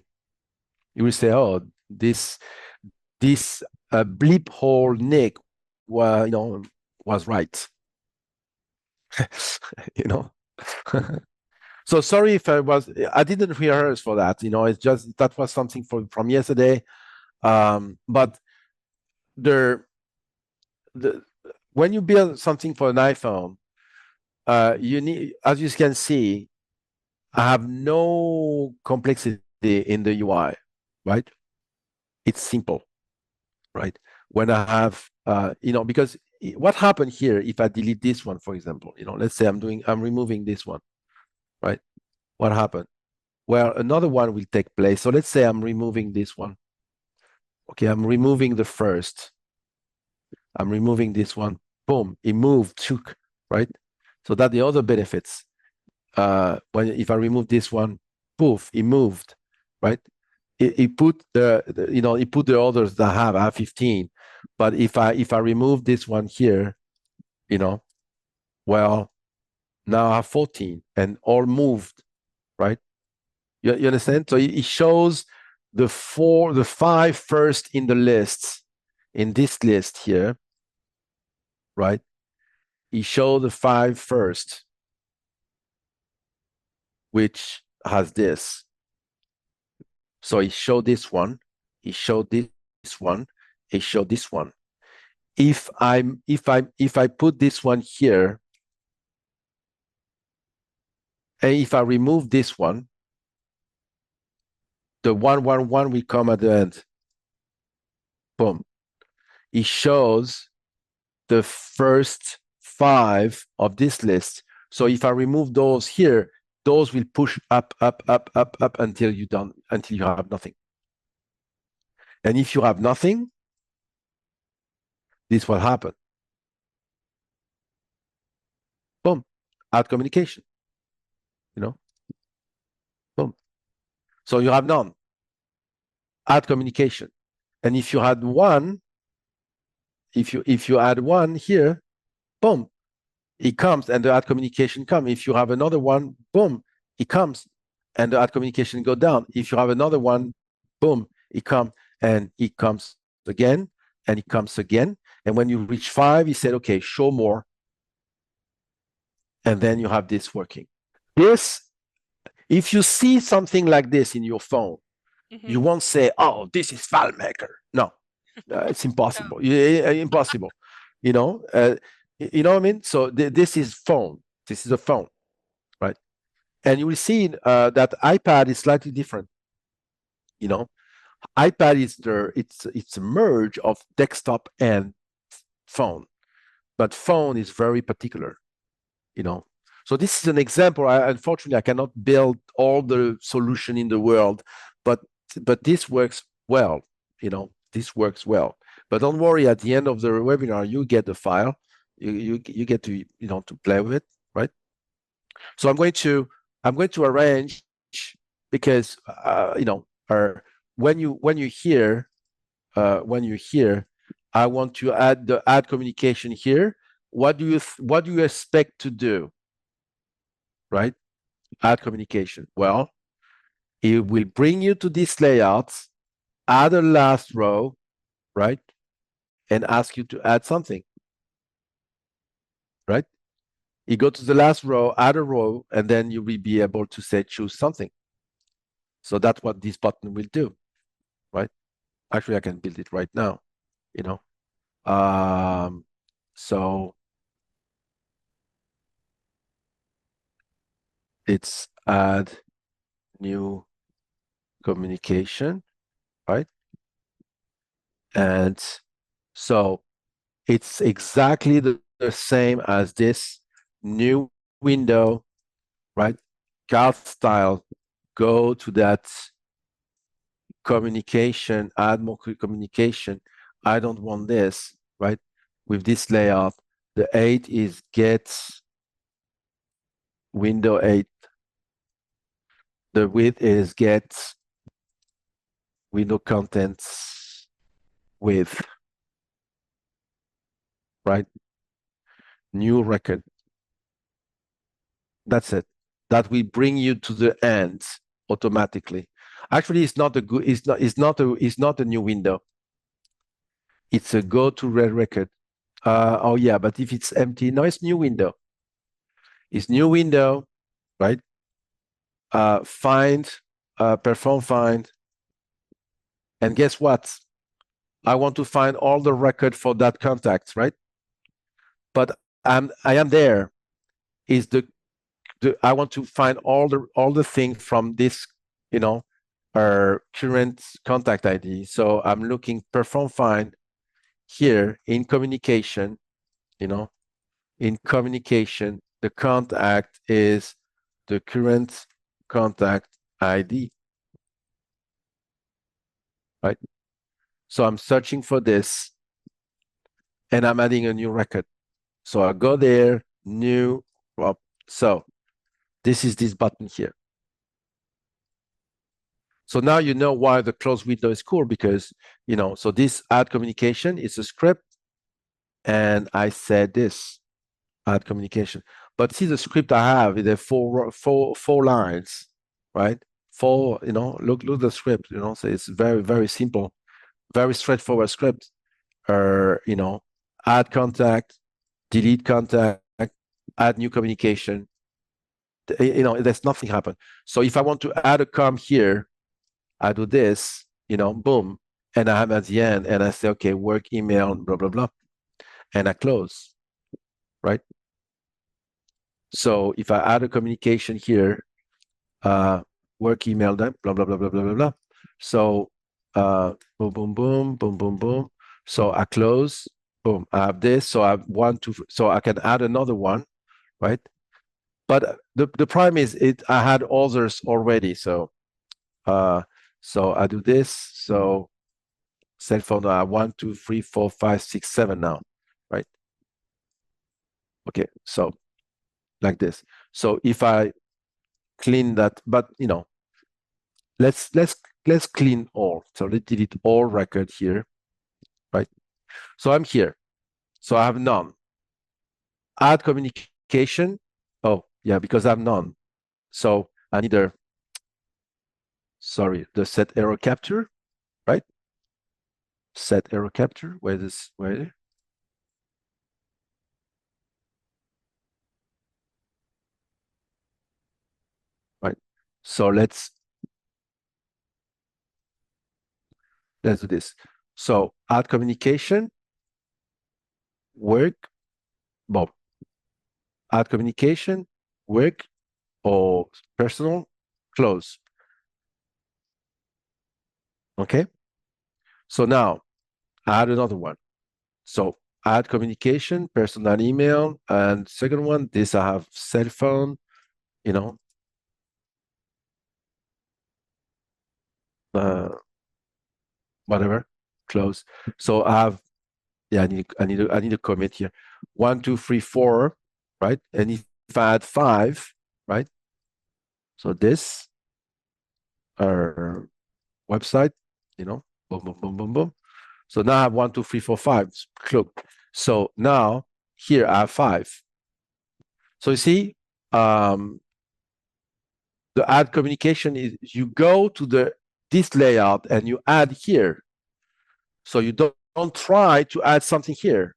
You will say, "Oh, this bleep hole Nick was right." you know. So sorry if I didn't rehearse for that. You know, it's just that was something from yesterday. But the when you build something for an iPhone, you need, as you can see, I have no complexity in the UI, right? It's simple, right? When I have, because what happened here if I delete this one, for example? Let's say I'm removing this one, right? What happened? Well, another one will take place. So let's say I'm removing this one. Okay, I'm removing the first. I'm removing this one. Boom, it moved, took, right? So that the other benefits. If I remove this one, poof, it moved, right? It put it put the others that have 15. But if I remove this one here, well, now I have 14 and all moved, right? You understand? So it shows the 5 first in the list, in this list here, right? It shows the 5 first, which has this. So it showed this one, it showed this one, it showed this one. If I put this one here, and if I remove this one, the 111 will come at the end. Boom. It shows the first 5 of this list. So if I remove those here, those will push up until you have nothing. And if you have nothing, this will happen. Boom. Add communication. Boom. So you have none. Add communication. And if you had one, if you add one here, boom, it comes and the add communication comes. If you have another one, boom, it comes and the add communication go down. If you have another one, boom, it comes and it comes again and it comes again. And when you reach 5, you said, okay, show more. And then you have this working. If you see something like this in your phone, you won't say, oh, this is FileMaker. No, it's impossible. Impossible. You know what I mean? So this is phone. This is a phone, right? And you will see that iPad is slightly different. iPad is it's a merge of desktop and phone, but phone is very particular. So this is an example. Unfortunately, I cannot build all the solution in the world, but this works well. This works well. But don't worry. At the end of the webinar, you get the file. You get to to play with it, right? So I'm going to arrange, because when you hear I want to add the add communication here. What do you expect to do? Right? Add communication. Well, it will bring you to this layout, add a last row, right? And ask you to add something, right? You go to the last row, add a row, and then you will be able to say choose something. So that's what this button will do, right? Actually, I can build it right now, so it's add new communication, right? And so it's exactly the same as this new window, right? Card style, go to that communication, add more communication. I don't want this, right? With this layout, the 8 is get window 8. The width is get window contents width, right? New record. That's it. That will bring you to the end automatically. Actually, it's not a new window. It's a go to red record. Oh yeah, but if it's empty, no, it's new window. It's new window, right? Find, perform find, and guess what? I want to find all the record for that contact, right? But I am there. Is I want to find all the things from this, our current contact ID. So I'm looking perform find here in communication, in communication, the contact is the current contact ID, right? So I'm searching for this, and I'm adding a new record. So I go there, new, well, so this is this button here. So now you know why the close window is cool, because, so this add communication is a script, and I said this, add communication. But see, the script I have is four lines, right? Look at the script, so it's very, very simple, very straightforward script. Add contact, delete contact, add new communication. There's nothing happen. So if I want to add a com here, I do this, boom, and I have at the end, and I say, okay, work email, blah, blah, blah, and I close, right? So if I add a communication here, work email, them, blah, blah, blah, blah, blah, blah, blah. So boom, boom, boom, boom, boom, boom. So I close, boom, I have this. So I have 1, 2, so I can add another one, right? But the problem is I had others already. So I do this. So cell phone, 1, 2, 3, 4, 5, 6, 7 now, right? Okay, so like this. So if I clean that, but let's clean all. So let's delete all record here, right? So I'm here. So I have none. Add communication. Oh yeah, because I have none. So I need the set error capture, right? Set error capture. Where? Right. So let's do this. So add communication, work, boom. Add communication, work, or personal, close. Okay. So now add another one. So add communication, personal email, and second one, this I have cell phone, whatever, close. So I have, yeah, I need a commit here. 1, 2, 3, 4, right? And if I add 5, right? So this website, boom, boom, boom, boom, boom. So now I have 1, 2, 3, 4, 5. Look. So now here I have 5. So you see, the add communication is you go to this layout and you add here. So you don't try to add something here.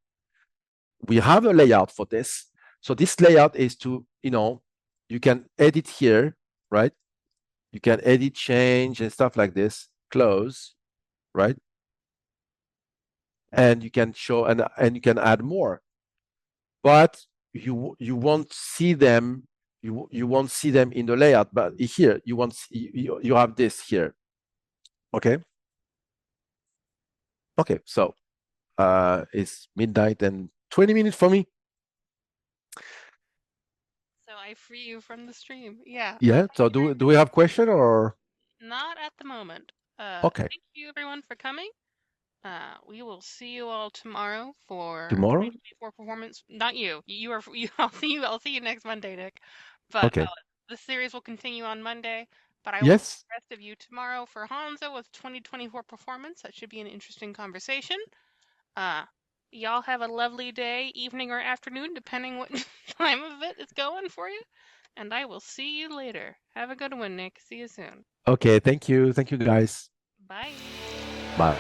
We have a layout for this. So this layout is to, you can edit here, right? You can edit, change, and stuff like this. Close, right? And you can show and you can add more. But you won't see them. You won't see them in the layout. But here you have this here. Okay. Okay. So it's midnight and 20 minutes for me. So I free you from the stream. Yeah. Yeah. So do we have question or? Not at the moment. Okay. Thank you everyone for coming. We will see you all tomorrow for Tomorrow? 2024 performance. Not you. You are. I'll see you next Monday, Nick. But Okay. the series will continue on Monday. But I will see Yes. the rest of you tomorrow for Hanzo with 2024 performance. That should be an interesting conversation. Y'all have a lovely day, evening, or afternoon, depending what time of it is going for you. And I will see you later. Have a good one, Nick. See you soon. Okay. Thank you. Thank you, guys. Bye. Bye.